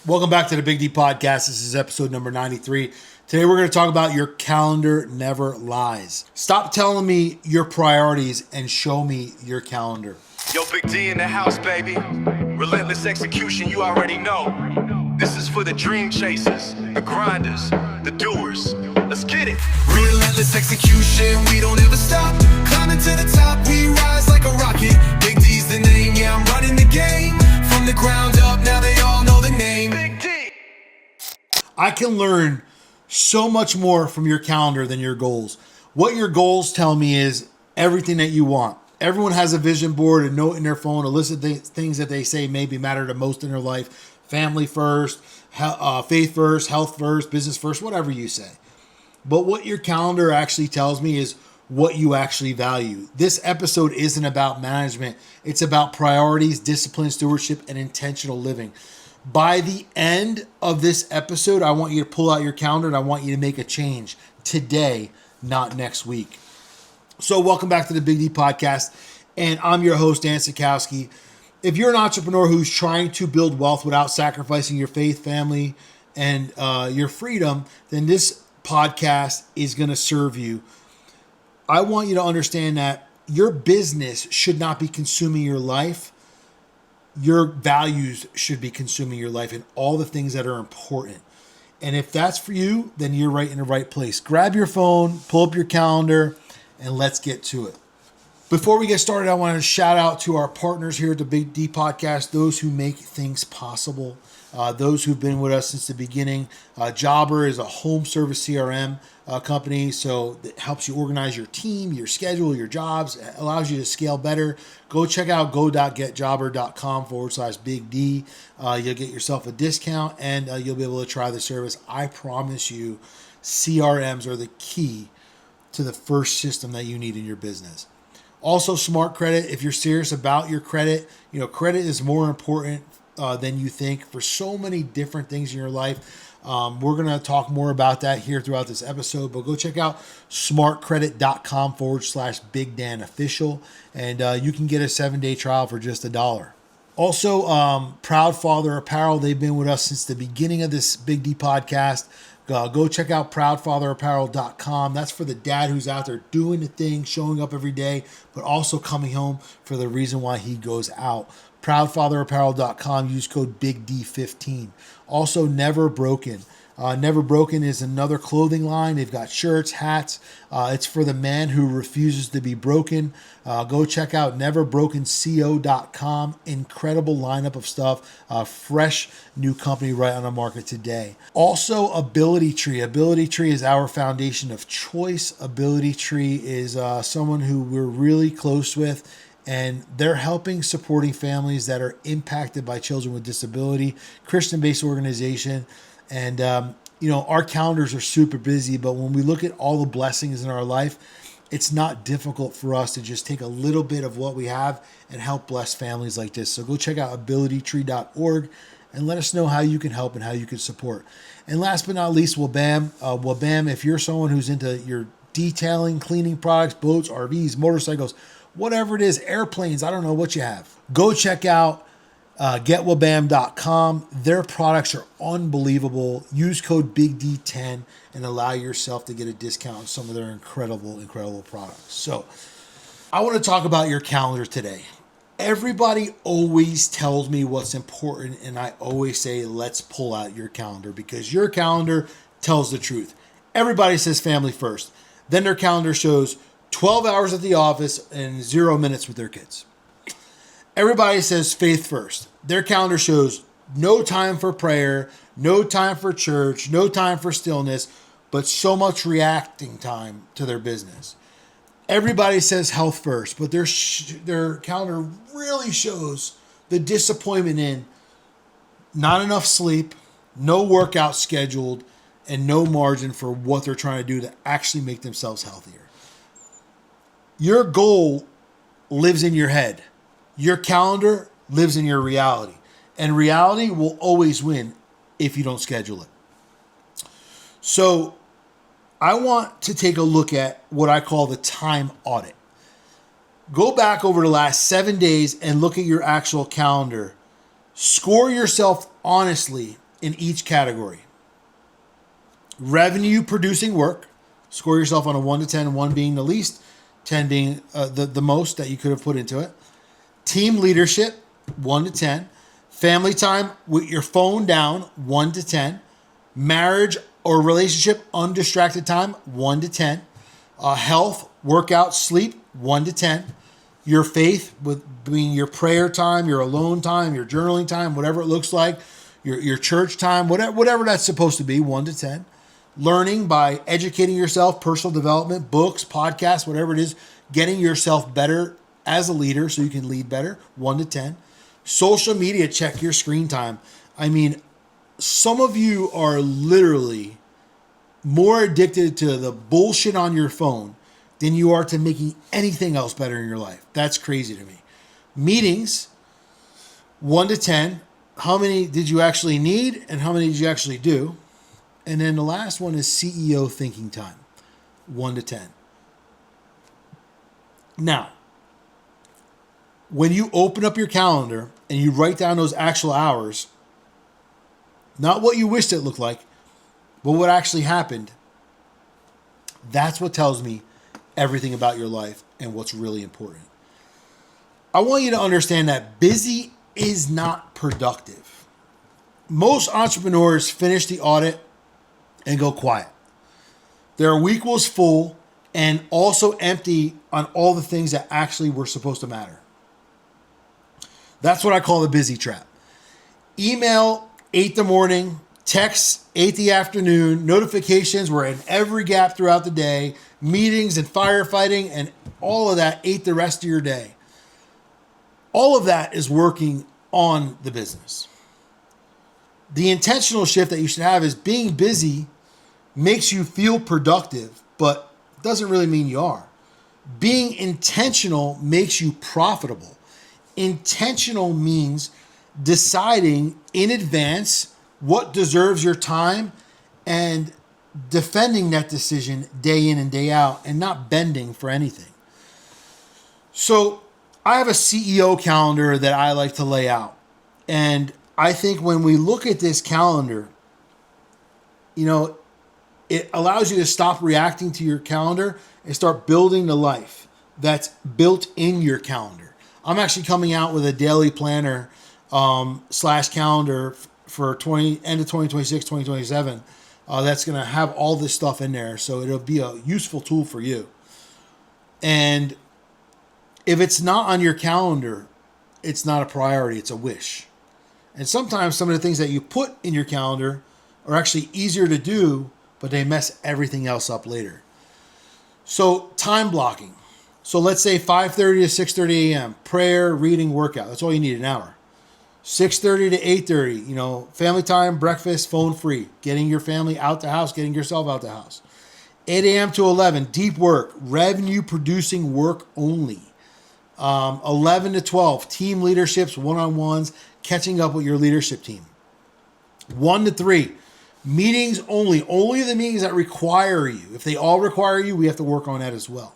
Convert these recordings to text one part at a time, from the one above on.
Welcome back to the Big D Podcast. This is episode number 93. Today we're going to talk about your calendar never lies. Stop telling me your priorities and show me your calendar. Yo, Big D in the house, baby. Relentless execution, you already know. This is for the dream chasers, the grinders, the doers. Let's get it. Relentless execution, we don't ever stop. Climbing to the top, we rise like a rocket. Big D's the name, yeah, I'm running the game. From the ground up, now they all know the name. Big D. I can learn so much more from your calendar than your goals. What your goals tell me is everything that you want. Everyone has a vision board, a note in their phone, a list of things that they say maybe matter the most in their life. Family first, faith first, health first, business first, whatever you say. But what your calendar actually tells me is what you actually value. This episode isn't about management. It's about priorities, discipline, stewardship, and intentional living. By the end of this episode, I want you to pull out your calendar and I want you to make a change today, not next week. So welcome back to the Big D Podcast, and I'm your host, Dan Sikowski. If you're an entrepreneur who's trying to build wealth without sacrificing your faith, family, and your freedom, then this podcast is going to serve you. I want you to understand that your business should not be consuming your life. Your values should be consuming your life and all the things that are important. And if that's for you, then you're right in the right place. Grab your phone, pull up your calendar, and let's get to it. Before we get started, I want to shout out to our partners here at the Big D Podcast, those who make things possible, those who've been with us since the beginning. Jobber is a home service CRM company, so it helps you organize your team, your schedule, your jobs, it allows you to scale better. Go check out go.getjobber.com/Big D. You'll get yourself a discount and you'll be able to try the service. I promise you, CRMs are the key to the first system that you need in your business. Also, Smart Credit. If you're serious about your credit, credit is more important than you think for so many different things in your life. We're going to talk more about that here throughout this episode, but go check out smartcredit.com/Big Dan Official, and you can get a 7-day trial for just $1. Also, Proud Father Apparel. They've been with us since the beginning of this Big D Podcast. Go check out proudfatherapparel.com. That's for the dad who's out there doing the thing, showing up every day, but also coming home for the reason why he goes out. Proudfatherapparel.com. Use code BIGD15. Also, Never Broken. Never Broken is another clothing line. They've got shirts, hats. It's for the man who refuses to be broken. Go check out neverbrokenco.com. Incredible lineup of stuff. Fresh new company right on the market today. Also, Ability Tree. Ability Tree is our foundation of choice. Ability Tree is someone who we're really close with, and they're supporting families that are impacted by children with disability. Christian-based organization. And, our calendars are super busy, but when we look at all the blessings in our life, it's not difficult for us to just take a little bit of what we have and help bless families like this. So go check out abilitytree.org and let us know how you can help and how you can support. And last but not least, Wabam. Wabam, if you're someone who's into your detailing, cleaning products, boats, RVs, motorcycles, whatever it is, airplanes, I don't know what you have. Go check out getwabam.com. Their products are unbelievable. Use code BIGD10 and allow yourself to get a discount on some of their incredible products. So I want to talk about your calendar today. Everybody always tells me what's important, and I always say, let's pull out your calendar, because your calendar tells the truth. Everybody says family first. Then their calendar shows 12 hours at the office and 0 minutes with their kids. Everybody says faith first. Their calendar shows no time for prayer, no time for church, no time for stillness, but so much reacting time to their business. Everybody says health first, but their calendar really shows the disappointment in not enough sleep, no workout scheduled, and no margin for what they're trying to do to actually make themselves healthier. Your goal lives in your head. Your calendar lives in your reality, and reality will always win if you don't schedule it. So I want to take a look at what I call the time audit. Go back over the last 7 days and look at your actual calendar. Score yourself honestly in each category. Revenue producing work, score yourself on a 1 to 10, 1 being the least, 10 being the most that you could have put into it. Team leadership, 1 to 10. Family time with your phone down, 1 to 10. Marriage or relationship undistracted time, 1 to 10. Health, workout, sleep, 1 to 10. Your faith, with being your prayer time, your alone time, your journaling time, whatever it looks like, your church time, whatever that's supposed to be, 1 to 10. Learning by educating yourself, personal development, books, podcasts, whatever it is, getting yourself better as a leader so you can lead better, 1 to 10. Social media, check your screen time. I mean, some of you are literally more addicted to the bullshit on your phone than you are to making anything else better in your life. That's crazy to me. Meetings, 1 to 10. How many did you actually need and how many did you actually do? And then the last one is CEO thinking time, 1 to 10. Now, when you open up your calendar and you write down those actual hours, not what you wished it looked like, but what actually happened, that's what tells me everything about your life and what's really important. I want you to understand that busy is not productive. Most entrepreneurs finish the audit and go quiet. Their week was full and also empty on all the things that actually were supposed to matter. That's what I call the busy trap. Email 8 the morning, text 8 the afternoon, notifications were in every gap throughout the day, meetings and firefighting and all of that ate the rest of your day. All of that is working on the business. The intentional shift that you should have is being busy makes you feel productive, but doesn't really mean you are. Being intentional makes you profitable. Intentional means deciding in advance what deserves your time and defending that decision day in and day out and not bending for anything. So I have a CEO calendar that I like to lay out. And I think when we look at this calendar, it allows you to stop reacting to your calendar and start building the life that's built in your calendar. I'm actually coming out with a daily planner / calendar for end of 2026, 2027. That's going to have all this stuff in there. So it'll be a useful tool for you. And if it's not on your calendar, it's not a priority. It's a wish. And sometimes some of the things that you put in your calendar are actually easier to do, but they mess everything else up later. So time blocking. So let's say 5:30 to 6:30 a.m. prayer, reading, workout. That's all you need, an hour. 6:30 to 8:30, family time, breakfast, phone free. Getting your family out the house, getting yourself out the house. 8 a.m. to 11, deep work, revenue producing work only. 11 to 12, team leaderships, one-on-ones, catching up with your leadership team. 1 to 3, meetings only the meetings that require you. If they all require you, we have to work on that as well.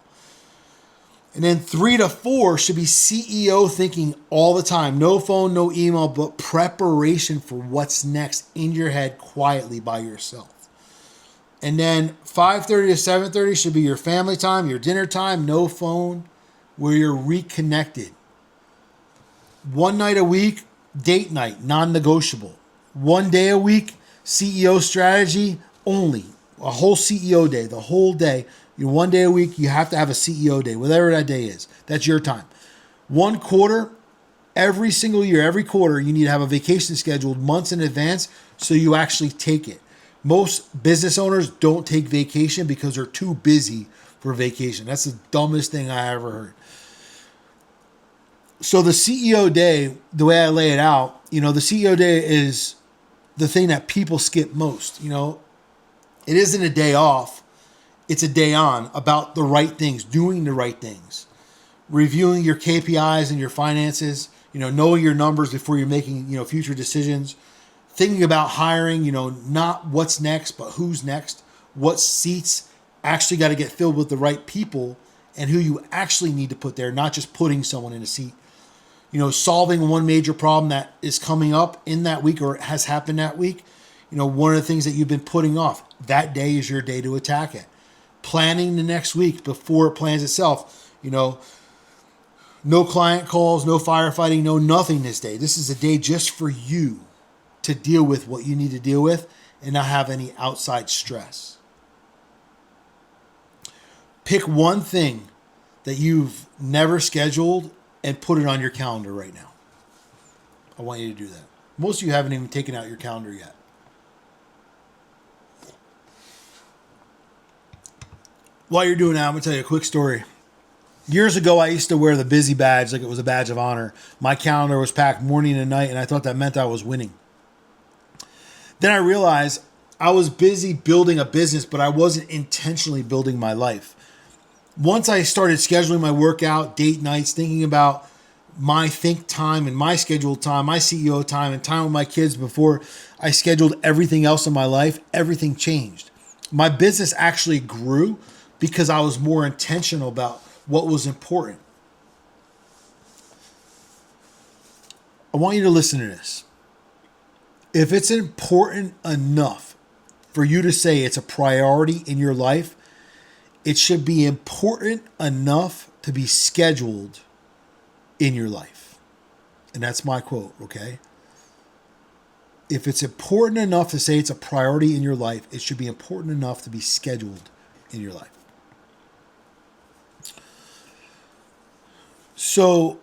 And then 3 to 4 should be CEO thinking all the time. No phone, no email, but preparation for what's next in your head quietly by yourself. And then 5:30 to 7:30 should be your family time, your dinner time, no phone, where you're reconnected. 1 night a week, date night, non-negotiable. 1 day a week, CEO strategy only. A whole CEO day, the whole day. 1 day a week, you have to have a CEO day, whatever that day is. That's your time. 1 quarter, every single year, every quarter, you need to have a vacation scheduled months in advance so you actually take it. Most business owners don't take vacation because they're too busy for vacation. That's the dumbest thing I ever heard. So the CEO day, the way I lay it out, the CEO day is the thing that people skip most. It isn't a day off. It's a day on about the right things, doing the right things, reviewing your KPIs and your finances, knowing your numbers before you're making, future decisions, thinking about hiring, not what's next, but who's next, what seats actually got to get filled with the right people and who you actually need to put there, not just putting someone in a seat. solving one major problem that is coming up in that week or has happened that week. One of the things that you've been putting off, that day is your day to attack it. Planning the next week before it plans itself. No client calls, no firefighting, no nothing this day. This is a day just for you to deal with what you need to deal with and not have any outside stress. Pick one thing that you've never scheduled and put it on your calendar right now. I want you to do that. Most of you haven't even taken out your calendar yet. While you're doing that, I'm going to tell you a quick story. Years ago, I used to wear the busy badge like it was a badge of honor. My calendar was packed morning and night, and I thought that meant I was winning. Then I realized I was busy building a business, but I wasn't intentionally building my life. Once I started scheduling my workout, date nights, thinking about my think time and my scheduled time, my CEO time, and time with my kids before I scheduled everything else in my life, everything changed. My business actually grew because I was more intentional about what was important. I want you to listen to this. If it's important enough for you to say it's a priority in your life, it should be important enough to be scheduled in your life. And that's my quote, okay? If it's important enough to say it's a priority in your life, it should be important enough to be scheduled in your life. So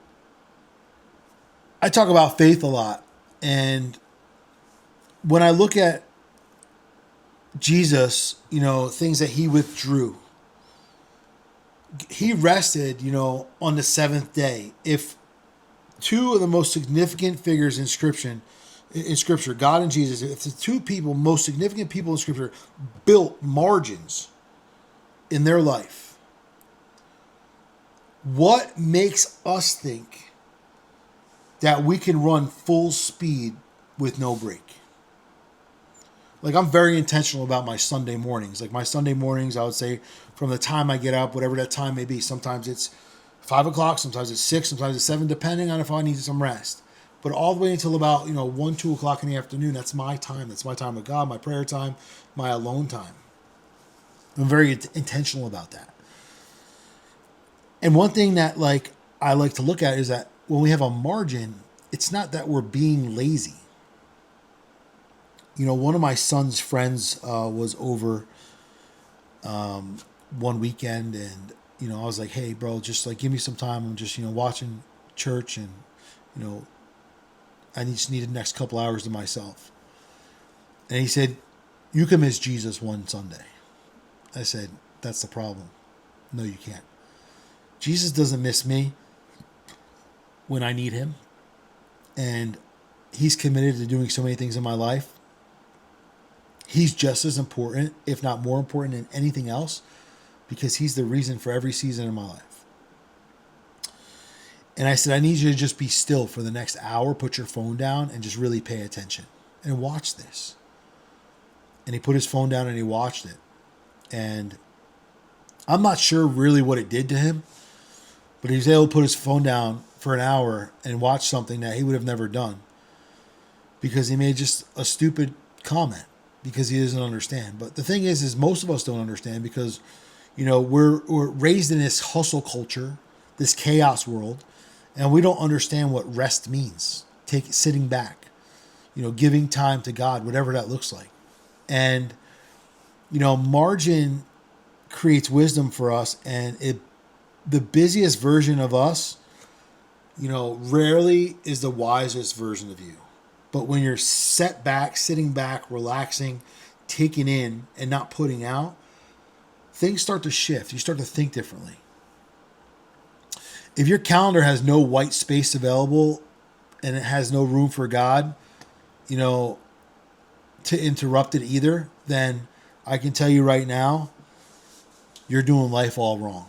I talk about faith a lot. And when I look at Jesus, things that he withdrew, he rested, on the seventh day. If two of the most significant figures in Scripture, God and Jesus, if the two most significant people in Scripture built margins in their life, what makes us think that we can run full speed with no break? Like, I'm very intentional about my Sunday mornings. Like, my Sunday mornings, I would say, from the time I get up, whatever that time may be. Sometimes it's 5 o'clock, sometimes it's 6, sometimes it's 7, depending on if I need some rest. But all the way until about, 1, 2 o'clock in the afternoon, that's my time. That's my time with God, my prayer time, my alone time. I'm very intentional about that. And one thing that I like to look at is that when we have a margin, it's not that we're being lazy. One of my son's friends was over one weekend, and I was like, "Hey, bro, just give me some time. I'm just watching church, and I just need the next couple hours to myself." And he said, "You can miss Jesus one Sunday." I said, "That's the problem. No, you can't. Jesus doesn't miss me when I need him. And he's committed to doing so many things in my life. He's just as important, if not more important than anything else, because he's the reason for every season in my life." And I said, "I need you to just be still for the next hour, put your phone down, and just really pay attention and watch this." And he put his phone down and he watched it. And I'm not sure really what it did to him, but he was able to put his phone down for an hour and watch something that he would have never done because he made just a stupid comment because he doesn't understand. But the thing is most of us don't understand because, we're raised in this hustle culture, this chaos world, and we don't understand what rest means. Sitting back, giving time to God, whatever that looks like. And, margin creates wisdom for us, and the busiest version of us, rarely is the wisest version of you. But when you're set back, sitting back, relaxing, taking in, and not putting out, things start to shift. You start to think differently. If your calendar has no white space available and it has no room for God, to interrupt it either, then I can tell you right now, you're doing life all wrong.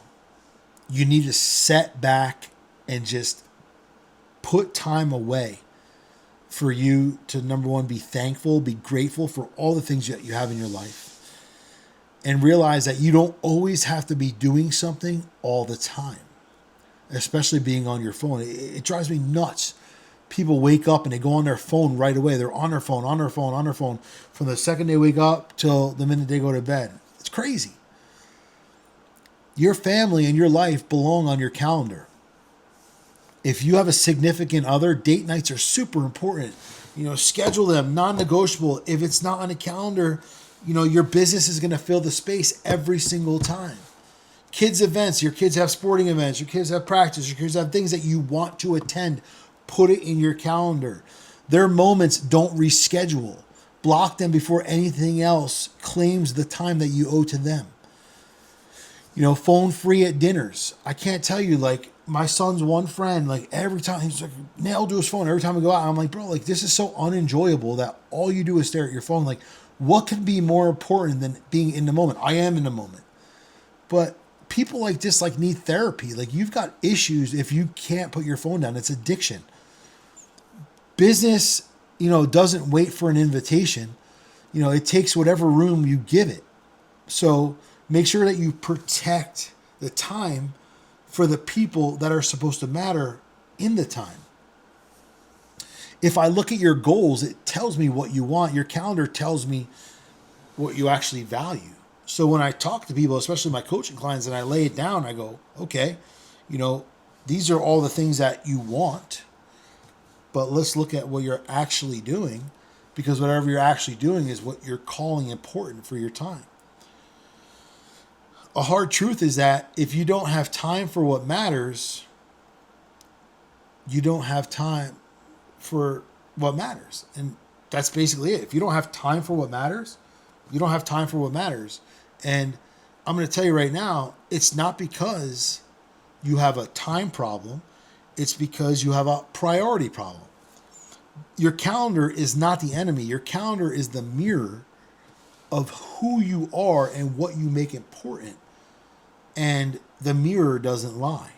You need to set back and just put time away for you to, number one, be thankful, be grateful for all the things that you have in your life, and realize that you don't always have to be doing something all the time. especially being on your phone. It drives me nuts. People wake up and they go on their phone right away. They're on their phone, on their phone, on their phone from the second they wake up till the minute they go to bed. It's crazy. Your family and your life belong on your calendar. If you have a significant other, date nights are super important. Schedule them, non-negotiable. If it's not on a calendar, your business is going to fill the space every single time. Kids events, your kids have sporting events, your kids have practice, your kids have things that you want to attend. Put it in your calendar. Their moments, don't reschedule. Block them before anything else claims the time that you owe to them. Phone free at dinners. I can't tell you, like, my son's one friend, like, every time he's like nailed to his phone every time we go out. I'm like, bro, like, this is so unenjoyable that all you do is stare at your phone. Like, what could be more important than being in the moment? I am in the moment. But people like this, like, need therapy. Like, you've got issues if you can't put your phone down. It's addiction. Business, doesn't wait for an invitation. It takes whatever room you give it. So make sure that you protect the time for the people that are supposed to matter in the time. If I look at your goals, it tells me what you want. Your calendar tells me what you actually value. So when I talk to people, especially my coaching clients, and I lay it down, I go, okay, these are all the things that you want, but let's look at what you're actually doing, because whatever you're actually doing is what you're calling important for your time. A hard truth is that if you don't have time for what matters, you don't have time for what matters. And that's basically it. If you don't have time for what matters, you don't have time for what matters. And I'm going to tell you right now, it's not because you have a time problem. It's because you have a priority problem. Your calendar is not the enemy. Your calendar is the mirror of who you are and what you make important. And the mirror doesn't lie.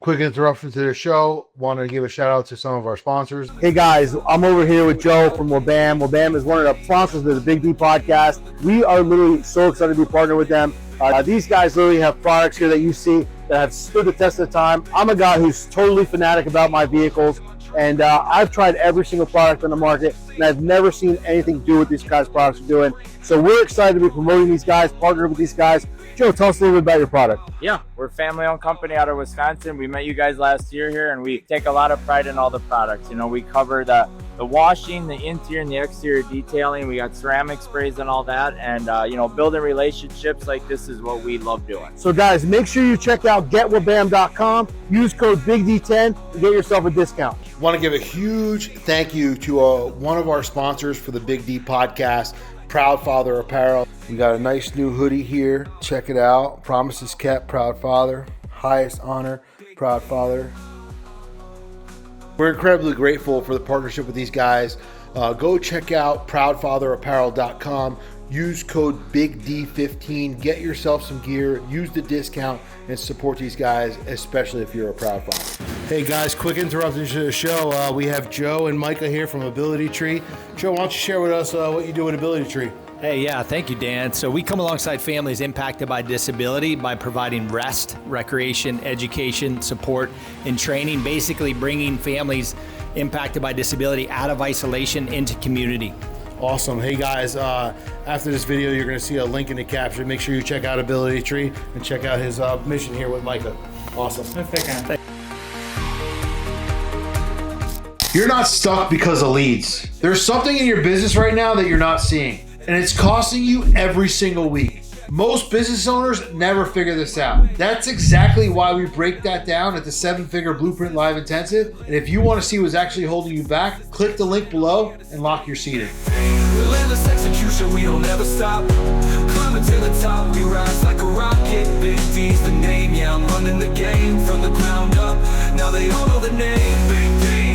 Quick interruption to the show. Want to give a shout out to some of our sponsors. Hey guys, I'm over here with Joe from Wabam. Wabam is one of the sponsors of the Big D podcast. We are literally so excited to be partnered with them. These guys literally have products here that you see that have stood the test of time. I'm a guy who's totally fanatic about my vehicles, and I've tried every single product on the market, and I've never seen anything do what these guys' products are doing. So we're excited to be promoting these guys, partnering with these guys. Joe, tell us a little bit about your product. Yeah, we're a family-owned company out of Wisconsin. We met you guys last year here, and we take a lot of pride in all the products. We cover the washing, the interior and the exterior detailing. We got ceramic sprays and all that. And, building relationships like this is what we love doing. So, guys, make sure you check out getwabam.com. Use code BIGD10 to get yourself a discount. Want to give a huge thank you to one of our sponsors for the Big D podcast, Proud Father Apparel. We got a nice new hoodie here. Check it out. Promises kept, Proud Father. Highest honor, Proud Father. We're incredibly grateful for the partnership with these guys. Go check out proudfatherapparel.com. Use code BIGD15. Get yourself some gear. Use the discount and support these guys, especially if you're a proud father. Hey guys, quick interruption to the show. We have Joe and Micah here from Ability Tree. Joe, why don't you share with us what you do at Ability Tree? Hey, yeah, thank you, Dan. So we come alongside families impacted by disability by providing rest, recreation, education, support, and training, basically bringing families impacted by disability out of isolation into community. Awesome. Hey guys, after this video, you're going to see a link in the caption. Make sure you check out Ability Tree and check out his mission here with Micah. Awesome. You're not stuck because of leads. There's something in your business right now that you're not seeing, and it's costing you every single week. Most business owners never figure this out. That's exactly why we break that down at the 7-Figure Blueprint Live Intensive. And if you want to see what's actually holding you back, click the link below and lock your seat in. Relentless execution, we don't ever stop. Climbing to the top, we rise like a rocket. Big D's the name, yeah, I'm running the game from the ground up. Now they all know the name, Big D,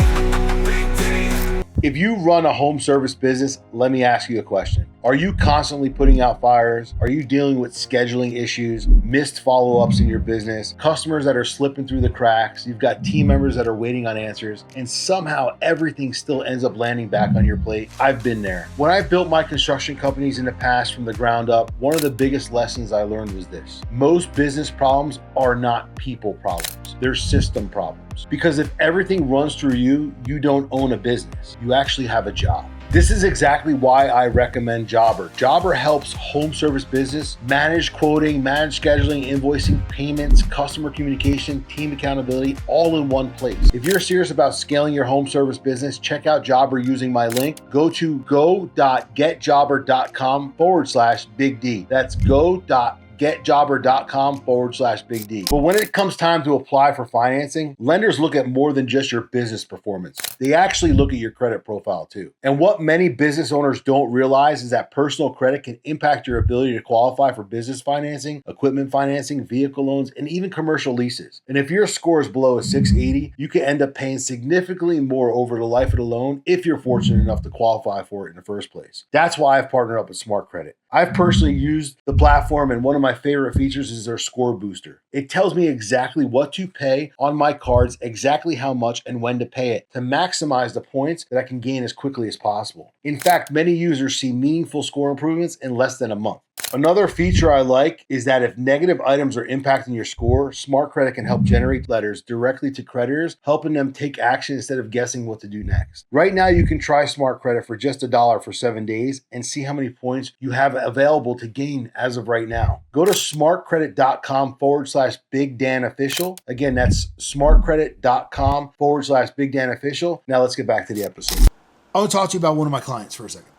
Big D. If you run a home service business, let me ask you a question. Are you constantly putting out fires? Are you dealing with scheduling issues, missed follow-ups in your business, customers that are slipping through the cracks, you've got team members that are waiting on answers, and somehow everything still ends up landing back on your plate? I've been there. When I built my construction companies in the past from the ground up, one of the biggest lessons I learned was this. Most business problems are not people problems. They're system problems. Because if everything runs through you, you don't own a business. You actually have a job. This is exactly why I recommend Jobber. Jobber helps home service business manage quoting, manage scheduling, invoicing, payments, customer communication, team accountability, all in one place. If you're serious about scaling your home service business, check out Jobber using my link. Go to go.getjobber.com/Big D. That's go.getjobber.com/Big D. But when it comes time to apply for financing, lenders look at more than just your business performance. They actually look at your credit profile too. And what many business owners don't realize is that personal credit can impact your ability to qualify for business financing, equipment financing, vehicle loans, and even commercial leases. And if your score is below a 680, you can end up paying significantly more over the life of the loan if you're fortunate enough to qualify for it in the first place. That's why I've partnered up with Smart Credit. I've personally used the platform, and one of my favorite features is their score booster. It tells me exactly what to pay on my cards, exactly how much and when to pay it to maximize the points that I can gain as quickly as possible. In fact, many users see meaningful score improvements in less than a month. Another feature I like is that if negative items are impacting your score, Smart Credit can help generate letters directly to creditors, helping them take action instead of guessing what to do next. Right now, you can try Smart Credit for just $1 for 7 days and see how many points you have available to gain as of right now. Go to smartcredit.com/Big Dan Official. Again, that's smartcredit.com/Big Dan Official. Now let's get back to the episode. I want to talk to you about one of my clients for a second.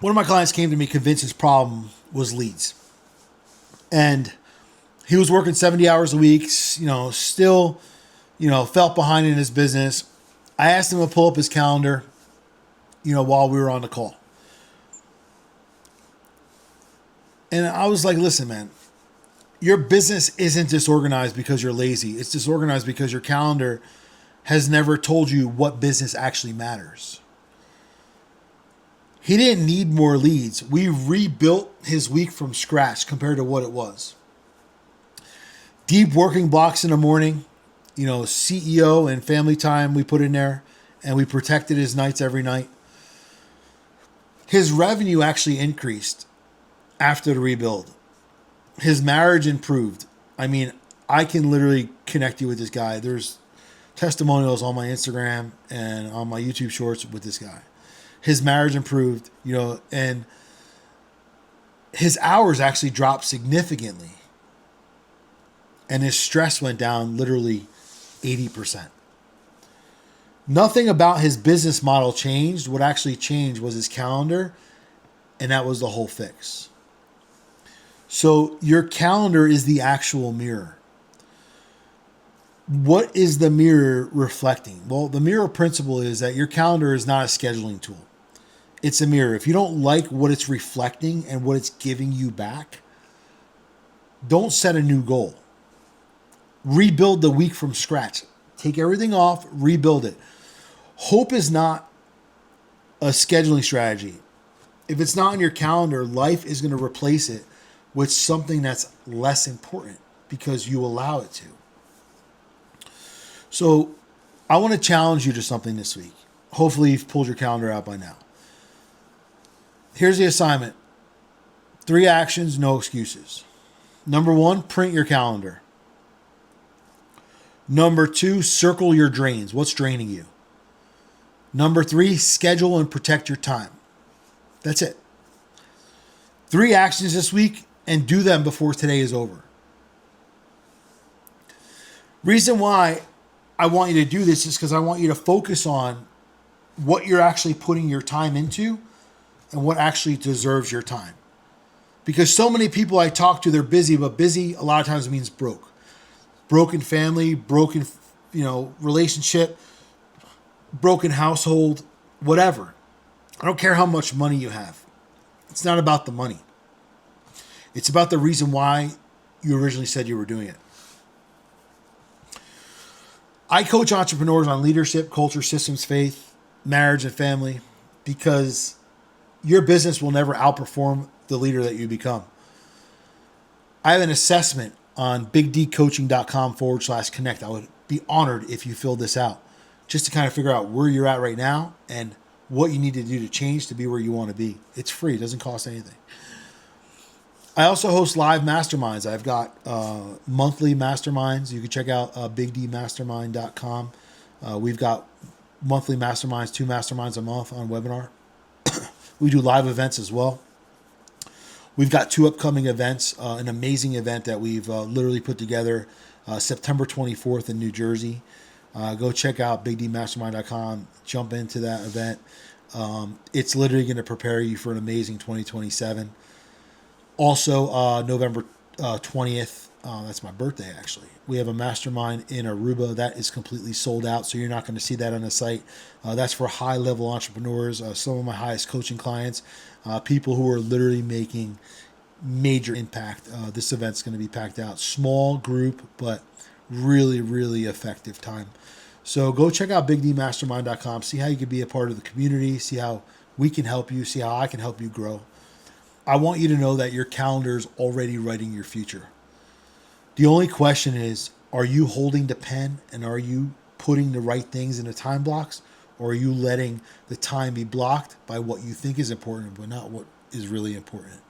One of my clients came to me convinced his problem was leads. And he was working 70 hours a week, still, felt behind in his business. I asked him to pull up his calendar, while we were on the call. And I was like, listen, man, your business isn't disorganized because you're lazy. It's disorganized because your calendar has never told you what business actually matters. He didn't need more leads. We rebuilt his week from scratch compared to what it was. Deep working blocks in the morning, CEO and family time we put in there, and we protected his nights every night. His revenue actually increased after the rebuild. His marriage improved. I mean, I can literally connect you with this guy. There's testimonials on my Instagram and on my YouTube shorts with this guy. His marriage improved, and his hours actually dropped significantly. And his stress went down literally 80%. Nothing about his business model changed. What actually changed was his calendar, and that was the whole fix. So your calendar is the actual mirror. What is the mirror reflecting? Well, the mirror principle is that your calendar is not a scheduling tool. It's a mirror. If you don't like what it's reflecting and what it's giving you back, don't set a new goal. Rebuild the week from scratch. Take everything off, rebuild it. Hope is not a scheduling strategy. If it's not on your calendar, life is going to replace it with something that's less important because you allow it to. So I want to challenge you to something this week. Hopefully you've pulled your calendar out by now. Here's the assignment. 3 actions, no excuses. Number 1, print your calendar. Number 2, circle your drains. What's draining you? Number 3, schedule and protect your time. That's it. 3 actions this week, and do them before today is over. Reason why I want you to do this is because I want you to focus on what you're actually putting your time into and what actually deserves your time. Because so many people I talk to, they're busy, but busy a lot of times means broke. Broken family, broken, relationship, broken household, whatever. I don't care how much money you have. It's not about the money. It's about the reason why you originally said you were doing it. I coach entrepreneurs on leadership, culture, systems, faith, marriage, and family because your business will never outperform the leader that you become. I have an assessment on bigdcoaching.com/connect. I would be honored if you filled this out just to kind of figure out where you're at right now and what you need to do to change to be where you want to be. It's free. It doesn't cost anything. I also host live masterminds. I've got monthly masterminds. You can check out bigdmastermind.com. We've got monthly masterminds, 2 masterminds a month on webinar. We do live events as well. We've got 2 upcoming events, an amazing event that we've literally put together September 24th in New Jersey. Go check out bigdmastermind.com. Jump into that event. It's literally going to prepare you for an amazing 2027. Also, November 20th, that's my birthday actually. We have a mastermind in Aruba that is completely sold out, so you're not going to see that on the site. That's for high-level entrepreneurs, some of my highest coaching clients, people who are literally making major impact. This event's going to be packed out. Small group, but really, really effective time. So go check out bigdmastermind.com, see how you can be a part of the community, see how we can help you, see how I can help you grow. I want you to know that your calendar is already writing your future. The only question is, are you holding the pen and are you putting the right things in the time blocks, or are you letting the time be blocked by what you think is important but not what is really important?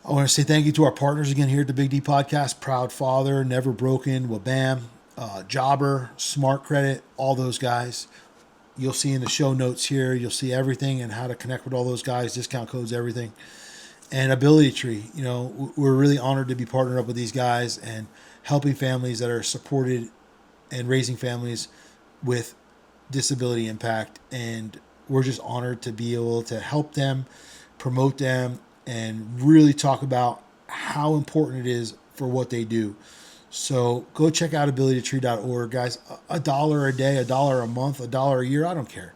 I want to say thank you to our partners again here at the Big D Podcast, Proud Father, Never Broken, Wabam, Jobber, Smart Credit, all those guys. You'll see in the show notes here, you'll see everything and how to connect with all those guys, discount codes, everything. And Ability Tree, you know, we're really honored to be partnered up with these guys and helping families that are supported and raising families with disability impact. And we're just honored to be able to help them, promote them, and really talk about how important it is for what they do. So go check out abilitytree.org, guys. $1 a day, $1 a month, $1 a year, I don't care.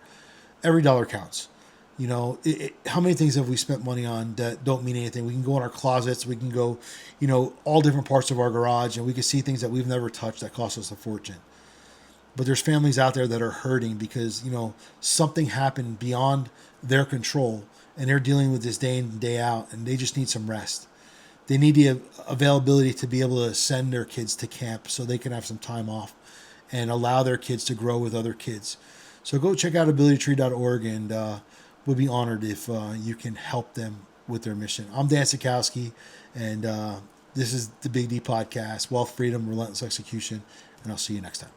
Every dollar counts. You know, how many things have we spent money on that don't mean anything? We can go in our closets, we can go, you know, all different parts of our garage, and we can see things that we've never touched that cost us a fortune. But there's families out there that are hurting because, you know, something happened beyond their control, and they're dealing with this day in and day out, and they just need some rest. They need the availability to be able to send their kids to camp so they can have some time off and allow their kids to grow with other kids. So go check out abilitytree.org, and we'll be honored if you can help them with their mission. I'm Dan Sikowski, and this is the Big D Podcast, Wealth, Freedom, Relentless Execution, and I'll see you next time.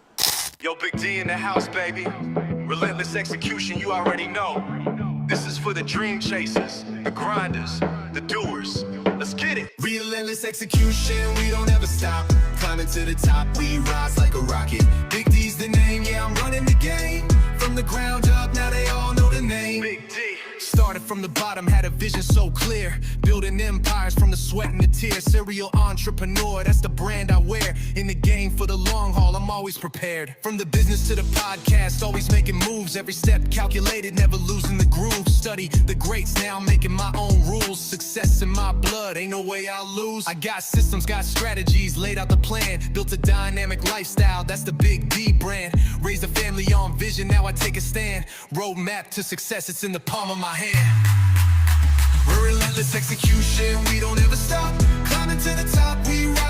Yo, Big D in the house, baby. Relentless execution, you already know. This is for the dream chasers, the grinders, the doers. Let's get it. Relentless execution, we don't ever stop. Climbing to the top, we rise like a rocket. Big D's the name, yeah, I'm running the game. From the ground up, now they all know the name. Big D. Started from the bottom, had a vision so clear. Building empires from the sweat and the tears. Serial entrepreneur, that's the brand I wear. In the game for the long haul, I'm always prepared. From the business to the podcast, always making moves. Every step calculated, never losing the groove. Study the greats, now making my own rules. Success in my blood, ain't no way I'll lose. I got systems, got strategies, laid out the plan. Built a dynamic lifestyle, that's the Big D brand. Raised a family on vision, now I take a stand. Roadmap to success, it's in the palm of my hand. We're relentless execution, we don't ever stop. Climbing to the top, we rise.